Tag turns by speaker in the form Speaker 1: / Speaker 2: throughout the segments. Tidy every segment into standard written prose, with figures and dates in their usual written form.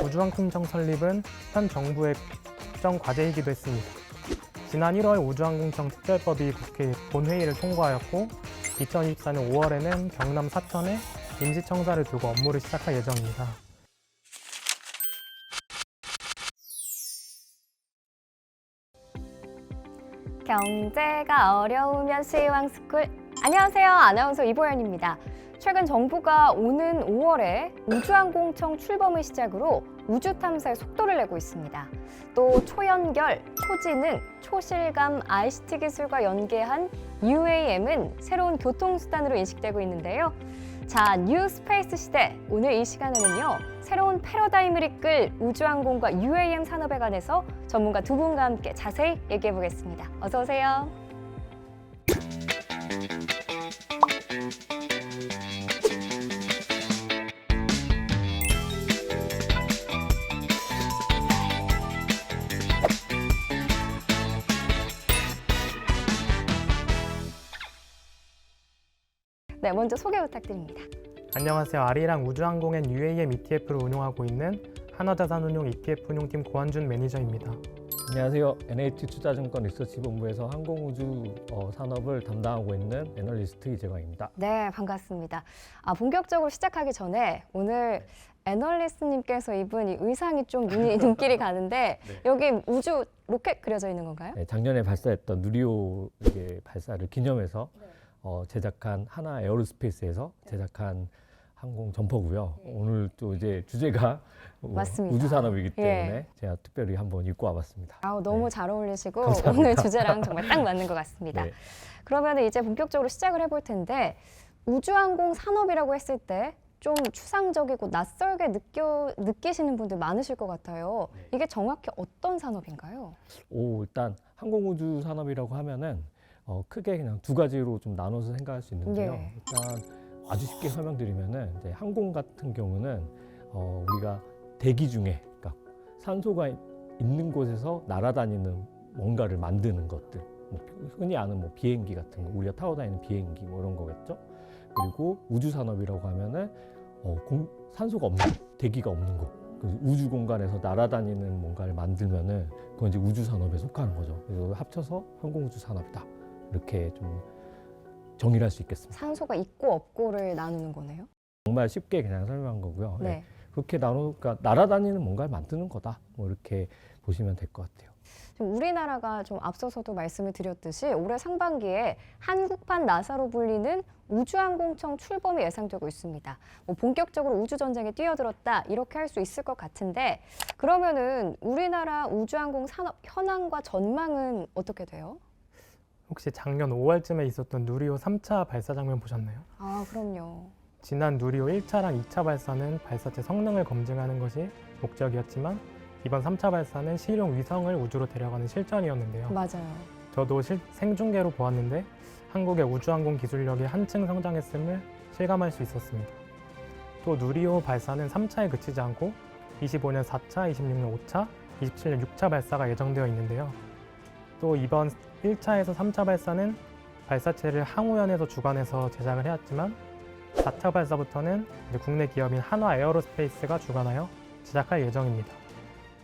Speaker 1: 우주항공청 설립은 현 정부의 국정 과제이기도 했습니다. 지난 1월 우주항공청 특별법이 국회 본회의를 통과하였고 2024년 5월에는 경남 사천에 임시청사를 두고 업무를 시작할 예정입니다.
Speaker 2: 경제가 어려우면 시황스쿨. 안녕하세요. 아나운서 이보연입니다. 최근 정부가 오는 5월에 우주항공청 출범을 시작으로 우주 탐사에 속도를 내고 있습니다. 또 초연결, 초지능, 초실감 ICT 기술과 연계한 UAM은 새로운 교통수단으로 인식되고 있는데요. 자, 뉴 스페이스 시대. 오늘 이 시간에는요, 새로운 패러다임을 이끌 우주항공과 UAM 산업에 관해서 전문가 두 분과 함께 자세히 얘기해 보겠습니다. 어서 오세요. 네, 먼저 소개 부탁드립니다.
Speaker 1: 안녕하세요. 아리랑 우주항공엔 UAM ETF를 운용하고 있는 한화자산운용 ETF 운용팀 고한준 매니저입니다.
Speaker 3: 안녕하세요. NH투자증권 리서치본부에서 항공우주 산업을 담당하고 있는 애널리스트 이재광입니다.
Speaker 2: 네, 반갑습니다. 본격적으로 시작하기 전에 오늘 애널리스트님께서 입은 이 의상이 좀 눈길이 가는데
Speaker 3: 네.
Speaker 2: 여기 우주 로켓 그려져 있는 건가요?
Speaker 3: 네, 작년에 발사했던 누리호 발사를 기념해서 제작한 하나 에어로스페이스에서 제작한 항공 점퍼고요. 오늘 또 이제 주제가
Speaker 2: 맞습니다.
Speaker 3: 우주 산업이기 때문에
Speaker 2: 예.
Speaker 3: 제가 특별히 한번 입고 와봤습니다.
Speaker 2: 너무
Speaker 3: 네.
Speaker 2: 잘 어울리시고
Speaker 3: 감사합니다.
Speaker 2: 오늘 주제랑 정말 딱 맞는 것 같습니다.
Speaker 3: 네.
Speaker 2: 그러면 이제 본격적으로 시작을 해볼 텐데 우주항공 산업이라고 했을 때 좀 추상적이고 낯설게 느끼시는 분들 많으실 것 같아요.
Speaker 3: 네.
Speaker 2: 이게 정확히 어떤 산업인가요?
Speaker 3: 일단 항공우주 산업이라고 하면은 크게 그냥 두 가지로 좀 나눠서 생각할 수 있는데요.
Speaker 2: 예.
Speaker 3: 일단 아주 쉽게 설명드리면은 이제 항공 같은 경우는 우리가 대기 중에, 그러니까 산소가 있는 곳에서 날아다니는 뭔가를 만드는 것들, 흔히 아는 비행기 같은 거, 우리가 타고 다니는 비행기 이런 거겠죠. 그리고 우주 산업이라고 하면은 산소가 없는 곳, 대기가 없는 곳, 우주 공간에서 날아다니는 뭔가를 만들면은 그건 이제 우주 산업에 속하는 거죠. 그래서 합쳐서 항공우주 산업이다, 이렇게 좀 정의를 할 수 있겠습니다.
Speaker 2: 산소가 있고 없고를 나누는 거네요.
Speaker 3: 정말 쉽게 그냥 설명한 거고요.
Speaker 2: 네.
Speaker 3: 네. 그렇게 그러니까 날아다니는 뭔가를 만드는 거다, 이렇게 보시면 될 것 같아요.
Speaker 2: 좀 우리나라가 좀 앞서서도 말씀을 드렸듯이 올해 상반기에 한국판 나사로 불리는 우주항공청 출범이 예상되고 있습니다. 본격적으로 우주전쟁에 뛰어들었다, 이렇게 할 수 있을 것 같은데 그러면은 우리나라 우주항공 산업 현황과 전망은 어떻게 돼요?
Speaker 1: 혹시 작년 5월쯤에 있었던 누리호 3차 발사 장면 보셨나요?
Speaker 2: 그럼요.
Speaker 1: 지난 누리호 1차랑 2차 발사는 발사체 성능을 검증하는 것이 목적이었지만 이번 3차 발사는 실용 위성을 우주로 데려가는 실전이었는데요.
Speaker 2: 맞아요.
Speaker 1: 저도 생중계로 보았는데 한국의 우주항공 기술력이 한층 성장했음을 실감할 수 있었습니다. 또 누리호 발사는 3차에 그치지 않고 25년 4차, 26년 5차, 27년 6차 발사가 예정되어 있는데요. 또 이번 1차에서 3차 발사는 발사체를 항우연에서 주관해서 제작을 해왔지만 4차 발사부터는 국내 기업인 한화 에어로스페이스가 주관하여 제작할 예정입니다.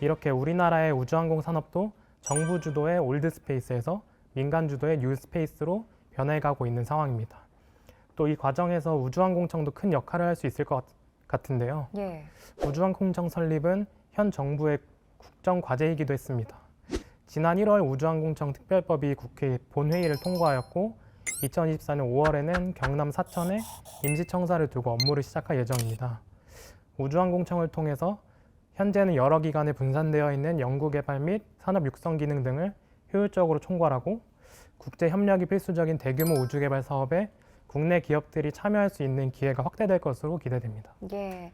Speaker 1: 이렇게 우리나라의 우주항공 산업도 정부 주도의 올드스페이스에서 민간 주도의 뉴스페이스로 변해가고 있는 상황입니다. 또 이 과정에서 우주항공청도 큰 역할을 할 수 있을 것 같은데요.
Speaker 2: 예.
Speaker 1: 우주항공청 설립은 현 정부의 국정 과제이기도 했습니다. 지난 1월 우주항공청 특별법이 국회 본회의를 통과하였고 2024년 5월에는 경남 사천에 임시청사를 두고 업무를 시작할 예정입니다. 우주항공청을 통해서 현재는 여러 기관에 분산되어 있는 연구개발 및 산업 육성 기능 등을 효율적으로 총괄하고 국제 협력이 필수적인 대규모 우주개발 사업에 국내 기업들이 참여할 수 있는 기회가 확대될 것으로 기대됩니다.
Speaker 2: 예.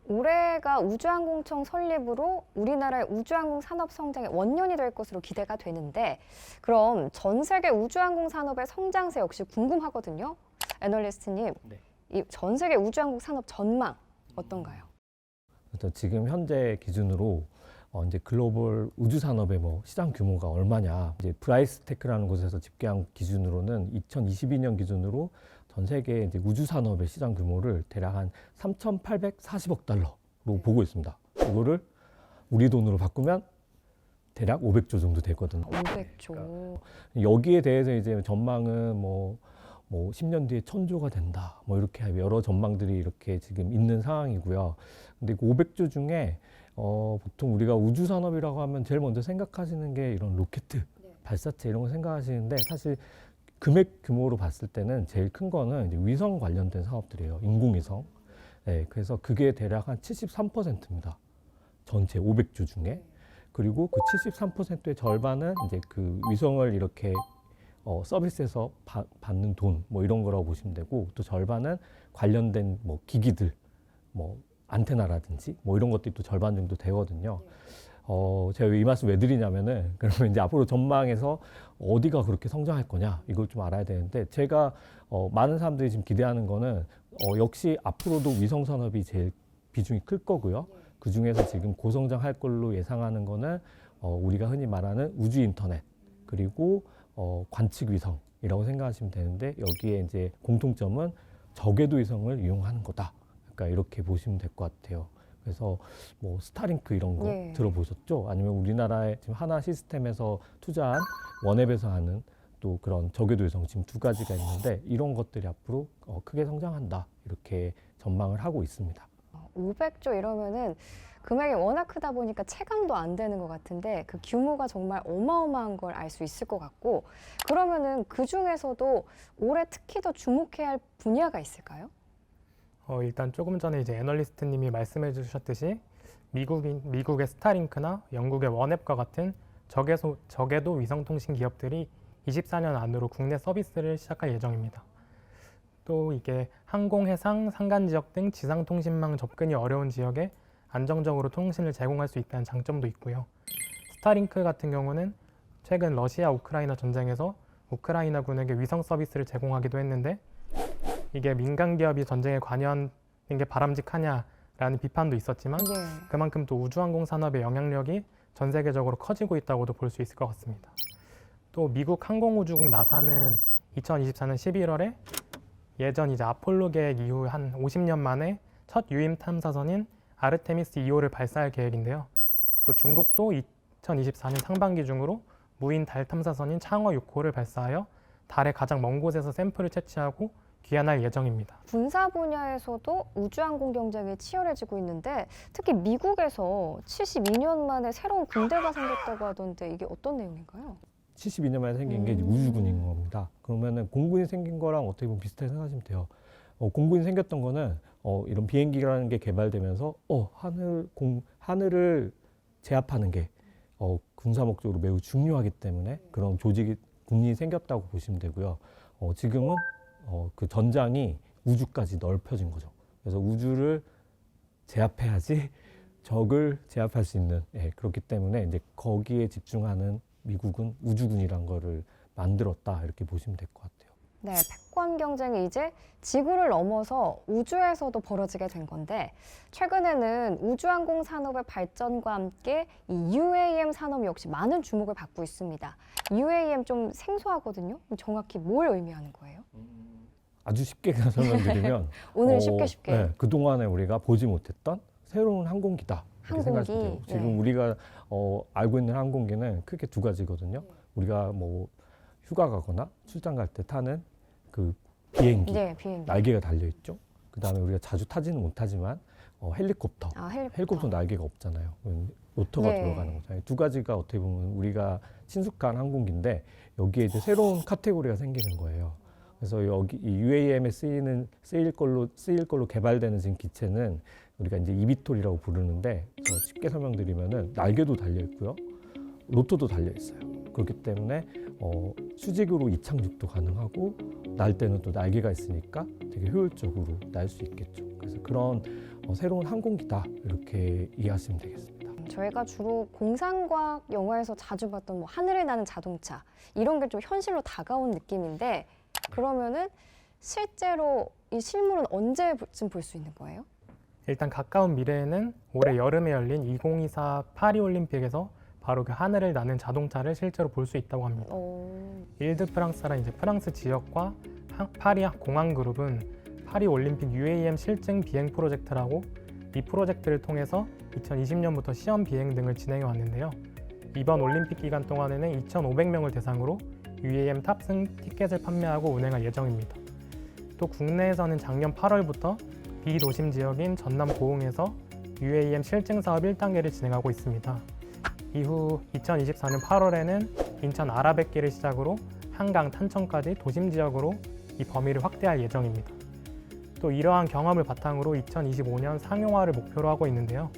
Speaker 2: 올해가 우주항공청 설립으로 우리나라의 우주항공 산업 성장의 원년이 될 것으로 기대가 되는데 그럼 전 세계 우주항공 산업의 성장세 역시 궁금하거든요. 애널리스트님,
Speaker 3: 네.
Speaker 2: 이 전 세계 우주항공 산업 전망 어떤가요?
Speaker 3: 지금 현재 기준으로 이제 글로벌 우주 산업의 시장 규모가 얼마냐, 이제 브라이스테크라는 곳에서 집계한 기준으로는 2022년 기준으로 전 세계 이제 우주 산업의 시장 규모를 대략 한 3,840억 달러로 보고 있습니다. 이거를 우리 돈으로 바꾸면 대략 500조 정도 되거든요.
Speaker 2: 500조.
Speaker 3: 여기에 대해서 이제 전망은 뭐 10년 뒤에 1000조가 된다. 뭐 이렇게 여러 전망들이 이렇게 지금 있는 상황이고요. 근데 그 500조 중에 보통 우리가 우주 산업이라고 하면 제일 먼저 생각하시는 게 이런 로켓, 발사체 이런 거 생각하시는데 사실 금액 규모로 봤을 때는 제일 큰 거는 이제 위성 관련된 사업들이에요. 인공위성. 네, 그래서 그게 대략 한 73%입니다. 전체 500조 중에. 그리고 그 73%의 절반은 이제 그 위성을 이렇게 서비스에서 받는 돈 뭐 이런 거라고 보시면 되고, 또 절반은 관련된 뭐 기기들, 뭐 안테나라든지 뭐 이런 것들이 또 절반 정도 되거든요. 제가 이 말씀 왜 드리냐면은, 그러면 이제 앞으로 전망에서 어디가 그렇게 성장할 거냐 이걸 좀 알아야 되는데, 제가 많은 사람들이 지금 기대하는 거는 역시 앞으로도 위성 산업이 제일 비중이 클 거고요. 그 중에서 지금 고성장할 걸로 예상하는 거는 우리가 흔히 말하는 우주 인터넷, 그리고 관측 위성이라고 생각하시면 되는데, 여기에 이제 공통점은 저궤도 위성을 이용하는 거다. 그러니까 이렇게 보시면 될 것 같아요. 그래서 뭐 스타링크 이런 거
Speaker 2: 예.
Speaker 3: 들어보셨죠? 아니면 우리나라의 지금 하나 시스템에서 투자한 원앱에서 하는 또 그런 저궤도 위성 지금 두 가지가 있는데, 이런 것들이 앞으로 크게 성장한다. 이렇게 전망을 하고 있습니다.
Speaker 2: 500조 이러면은 금액이 워낙 크다 보니까 체감도 안 되는 것 같은데, 그 규모가 정말 어마어마한 걸 알 수 있을 것 같고, 그러면은 그 중에서도 올해 특히 더 주목해야 할 분야가 있을까요?
Speaker 1: 일단 조금 전에 이제 애널리스트님이 말씀해 주셨듯이 미국의 스타링크나 영국의 원앱과 같은 저궤도 위성통신 기업들이 24년 안으로 국내 서비스를 시작할 예정입니다. 또 이게 항공, 해상, 산간 지역 등 지상통신망 접근이 어려운 지역에 안정적으로 통신을 제공할 수 있다는 장점도 있고요. 스타링크 같은 경우는 최근 러시아 우크라이나 전쟁에서 우크라이나군에게 위성 서비스를 제공하기도 했는데, 이게 민간 기업이 전쟁에 관여하는 게 바람직하냐라는 비판도 있었지만,
Speaker 2: 네.
Speaker 1: 그만큼 또 우주항공 산업의 영향력이 전 세계적으로 커지고 있다고도 볼 수 있을 것 같습니다. 또 미국 항공우주국 나사는 2024년 11월에 예전 이제 아폴로 계획 이후 한 50년 만에 첫 유임 탐사선인 아르테미스 2호를 발사할 계획인데요. 또 중국도 2024년 상반기 중으로 무인 달 탐사선인 창어 6호를 발사하여 달의 가장 먼 곳에서 샘플을 채취하고 귀환할 예정입니다.
Speaker 2: 군사 분야에서도 우주항공 경쟁이 치열해지고 있는데, 특히 미국에서 72년 만에 새로운 군대가 생겼다고 하던데 이게 어떤 내용인가요?
Speaker 3: 72년 만에 생긴 게 이제 우주군인 겁니다. 그러면은 공군이 생긴 거랑 어떻게 보면 비슷하게 생각하시면 돼요. 공군이 생겼던 거는 이런 비행기라는 게 개발되면서 하늘을 제압하는 게 군사 목적으로 매우 중요하기 때문에 그런 조직이 군이 생겼다고 보시면 되고요. 지금은 그 전장이 우주까지 넓혀진 거죠. 그래서 우주를 제압해야지 적을 제압할 수 있는, 그렇기 때문에 이제 거기에 집중하는 미국은 우주군이란 거를 만들었다, 이렇게 보시면 될 것 같아요.
Speaker 2: 네, 패권 경쟁이 이제 지구를 넘어서 우주에서도 벌어지게 된 건데, 최근에는 우주항공 산업의 발전과 함께 이 UAM 산업 역시 많은 주목을 받고 있습니다. UAM 좀 생소하거든요. 정확히 뭘 의미하는 거예요?
Speaker 3: 아주 쉽게 설명드리면
Speaker 2: 오늘 쉽게.
Speaker 3: 네, 그동안에 우리가 보지 못했던 새로운 항공기다, 이렇게
Speaker 2: 항공기.
Speaker 3: 생각하시면 돼요. 지금
Speaker 2: 네.
Speaker 3: 우리가 알고 있는 항공기는 크게 두 가지거든요. 우리가 뭐 휴가 가거나 출장 갈 때 타는 그 비행기,
Speaker 2: 네, 비행기.
Speaker 3: 날개가 달려 있죠. 그 다음에 우리가 자주 타지는 못하지만 헬리콥터, 헬리콥터 날개가 없잖아요. 로터가
Speaker 2: 네.
Speaker 3: 돌아가는 거잖아요. 두 가지가 어떻게 보면 우리가 친숙한 항공기인데, 여기에 이제 새로운 카테고리가 생기는 거예요. 그래서 여기 이 UAM에 쓰일 걸로 개발되는 지금 기체는 우리가 이제 이비톨이라고 부르는데, 쉽게 설명드리면은 날개도 달려 있고요, 로터도 달려 있어요. 그렇기 때문에 수직으로 이착륙도 가능하고, 날 때는 또 날개가 있으니까 되게 효율적으로 날 수 있겠죠. 그래서 그런 새로운 항공기다, 이렇게 이해하시면 되겠습니다.
Speaker 2: 저희가 주로 공상과학 영화에서 자주 봤던 뭐 하늘에 나는 자동차, 이런 게 좀 현실로 다가온 느낌인데, 그러면은 실제로 이 실물은 언제쯤 볼 수 있는 거예요?
Speaker 1: 일단 가까운 미래에는 올해 여름에 열린 2024 파리올림픽에서 바로 그 하늘을 나는 자동차를 실제로 볼 수 있다고 합니다. 일드프랑스라는 이제 프랑스 지역과 파리 공항그룹은 파리올림픽 UAM 실증 비행 프로젝트라고 이 프로젝트를 통해서 2020년부터 시험 비행 등을 진행해 왔는데요. 이번 올림픽 기간 동안에는 2,500명을 대상으로 UAM 탑승 티켓을 판매하고 운행할 예정입니다. 또 국내에서는 작년 8월부터 비도심 지역인 전남 고흥에서 UAM 실증 사업 1단계를 진행하고 있습니다. 이후 2024년 8월에는 인천 아라뱃길을 시작으로 한강 탄천까지 도심 지역으로 이 범위를 확대할 예정입니다. 또 이러한 경험을 바탕으로 2025년 상용화를 목표로 하고 있는데요.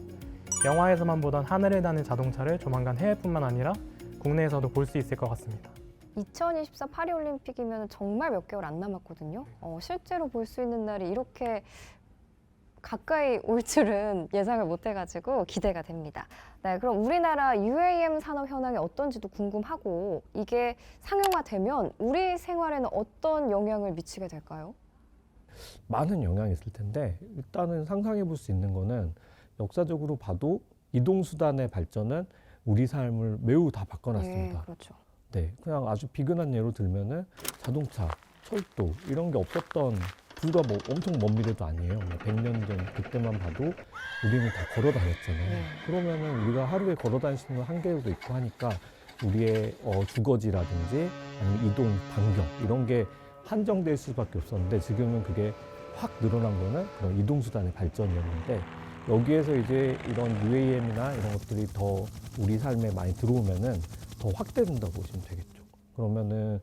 Speaker 1: 영화에서만 보던 하늘을 나는 자동차를 조만간 해외뿐만 아니라 국내에서도 볼 수 있을 것 같습니다.
Speaker 2: 2024 파리올림픽이면 정말 몇 개월 안 남았거든요. 실제로 볼 수 있는 날이 이렇게 가까이 올 줄은 예상을 못 해가지고 기대가 됩니다. 네, 그럼 우리나라 UAM 산업 현황이 어떤지도 궁금하고 이게 상용화되면 우리 생활에는 어떤 영향을 미치게 될까요?
Speaker 3: 많은 영향이 있을 텐데 일단은 상상해 볼 수 있는 거는 역사적으로 봐도 이동수단의 발전은 우리 삶을 매우 다 바꿔놨습니다.
Speaker 2: 네, 그렇죠.
Speaker 3: 네, 그냥 아주 비근한 예로 들면은 자동차, 철도 이런 게 없었던 불과 뭐 엄청 먼 미래도 아니에요. 뭐 100년 전 그때만 봐도 우리는 다 걸어 다녔잖아요.
Speaker 2: 네.
Speaker 3: 그러면은 우리가 하루에 걸어 다닐 수 있는 한계도 있고 하니까 우리의 주거지라든지 아니면 이동 반경 이런 게 한정될 수밖에 없었는데 지금은 그게 확 늘어난 거는 그런 이동수단의 발전이었는데 여기에서 이제 이런 UAM이나 이런 것들이 더 우리 삶에 많이 들어오면은 더 확대된다고 보시면 되겠죠. 그러면은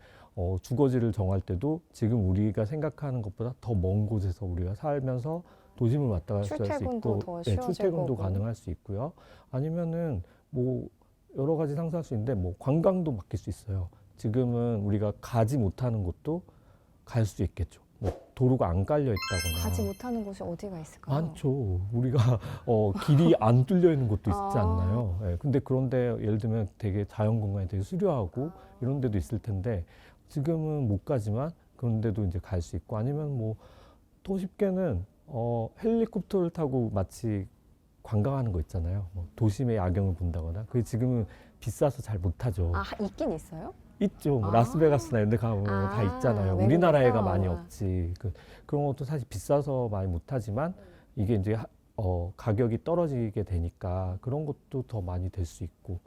Speaker 3: 주거지를 정할 때도 지금 우리가 생각하는 것보다 더 먼 곳에서 우리가 살면서 도심을 왔다 갔다 할 수
Speaker 2: 출퇴근도
Speaker 3: 있고
Speaker 2: 더 쉬워질
Speaker 3: 출퇴근도
Speaker 2: 거고.
Speaker 3: 가능할 수 있고요. 아니면은 뭐 여러 가지 상상할 수 있는데 뭐 관광도 바뀔 수 있어요. 지금은 우리가 가지 못하는 곳도 갈 수 있겠죠. 뭐 도로가 안 깔려 있다거나
Speaker 2: 가지 못하는 곳이 어디가 있을까요?
Speaker 3: 많죠. 우리가 길이 안 뚫려 있는 곳도 있지
Speaker 2: 아.
Speaker 3: 않나요? 예, 근데 그런데 예를 들면 되게 자연 공간이 되게 수려하고 이런 데도 있을 텐데 지금은 못 가지만 그런데도 이제 갈 수 있고 아니면 뭐 더 쉽게는 헬리콥터를 타고 마치 관광하는 거 있잖아요. 뭐 도심의 야경을 본다거나 그게 지금은 비싸서 잘 못하죠.
Speaker 2: 아, 있긴 있어요?
Speaker 3: 있죠. 뭐
Speaker 2: 아.
Speaker 3: 라스베가스나 이런 데 가면 다 있잖아요.
Speaker 2: 외국에서?
Speaker 3: 우리나라에가 많이 없지. 그런 것도 사실 비싸서 많이 못하지만 이게 이제 가격이 떨어지게 되니까 그런 것도 더 많이 될 수 있고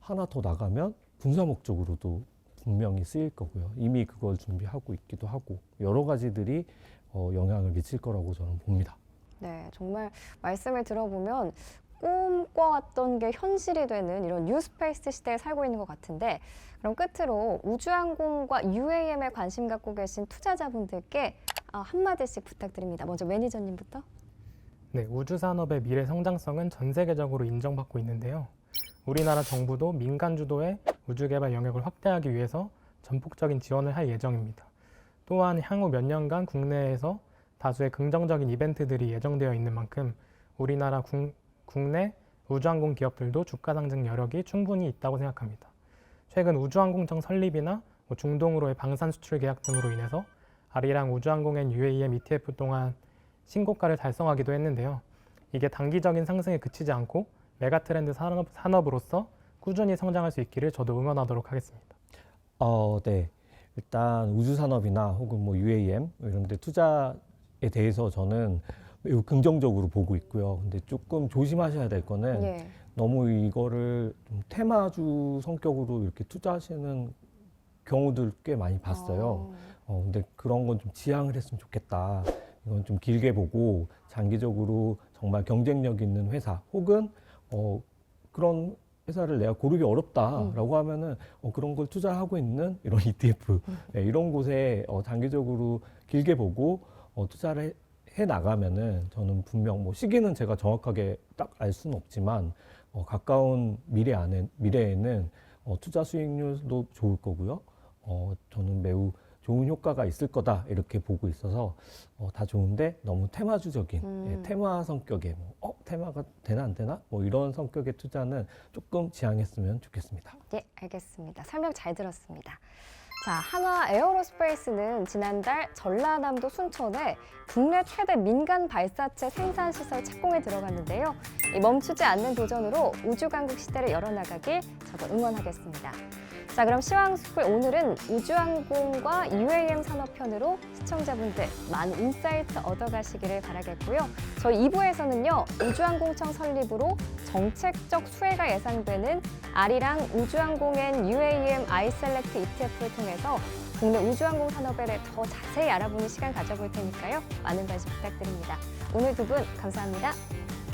Speaker 3: 하나 더 나가면 군사 목적으로도 분명히 쓰일 거고요. 이미 그걸 준비하고 있기도 하고 여러 가지들이 영향을 미칠 거라고 저는 봅니다.
Speaker 2: 네, 정말 말씀을 들어보면 꿈꿔왔던 게 현실이 되는 이런 뉴스페이스 시대에 살고 있는 것 같은데 그럼 끝으로 우주항공과 UAM에 관심 갖고 계신 투자자분들께 한마디씩 부탁드립니다. 먼저 매니저님부터.
Speaker 1: 네, 우주 산업의 미래 성장성은 전 세계적으로 인정받고 있는데요. 우리나라 정부도 민간 주도의 우주 개발 영역을 확대하기 위해서 전폭적인 지원을 할 예정입니다. 또한 향후 몇 년간 국내에서 다수의 긍정적인 이벤트들이 예정되어 있는 만큼 우리나라 국내 우주항공 기업들도 주가 상승 여력이 충분히 있다고 생각합니다. 최근 우주항공청 설립이나 중동으로의 방산 수출 계약 등으로 인해서 아리랑 우주항공엔 UAM ETF 동안 신고가를 달성하기도 했는데요. 이게 단기적인 상승에 그치지 않고 메가트렌드 산업으로서 꾸준히 성장할 수 있기를 저도 응원하도록 하겠습니다.
Speaker 3: 네. 일단 우주 산업이나 혹은 뭐 UAM 이런 데 투자에 대해서 저는 매우 긍정적으로 보고 있고요. 근데 조금 조심하셔야 될 거는
Speaker 2: 예.
Speaker 3: 너무 이거를 좀 테마주 성격으로 이렇게 투자하시는 경우들 꽤 많이 봤어요. 근데 그런 건 좀 지양을 했으면 좋겠다. 이건 좀 길게 보고 장기적으로 정말 경쟁력 있는 회사 혹은 그런 회사를 내가 고르기 어렵다라고 하면은 그런 걸 투자하고 있는 이런 ETF 네, 이런 곳에 장기적으로 길게 보고 투자를 해 나가면은 저는 분명 뭐 시기는 제가 정확하게 딱 알 수는 없지만 가까운 미래에는 투자 수익률도 좋을 거고요. 저는 매우 좋은 효과가 있을 거다 이렇게 보고 있어서 다 좋은데 너무 테마주적인 테마 성격의 테마가 되나 안 되나 뭐 이런 성격의 투자는 조금 지양했으면 좋겠습니다.
Speaker 2: 예, 알겠습니다. 설명 잘 들었습니다. 자, 한화 에어로스페이스는 지난달 전라남도 순천에 국내 최대 민간 발사체 생산 시설 착공에 들어갔는데요. 이 멈추지 않는 도전으로 우주강국 시대를 열어나가길 저도 응원하겠습니다. 자, 그럼 시황스쿨 오늘은 우주항공과 UAM 산업편으로 시청자분들 많은 인사이트 얻어가시기를 바라겠고요. 저희 2부에서는요, 우주항공청 설립으로 정책적 수혜가 예상되는 아리랑 우주항공엔 UAM 아이셀렉트 ETF를 통해서 국내 우주항공 산업에 대해 더 자세히 알아보는 시간 가져볼 테니까요. 많은 관심 부탁드립니다. 오늘 두 분 감사합니다.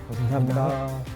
Speaker 3: 감사합니다.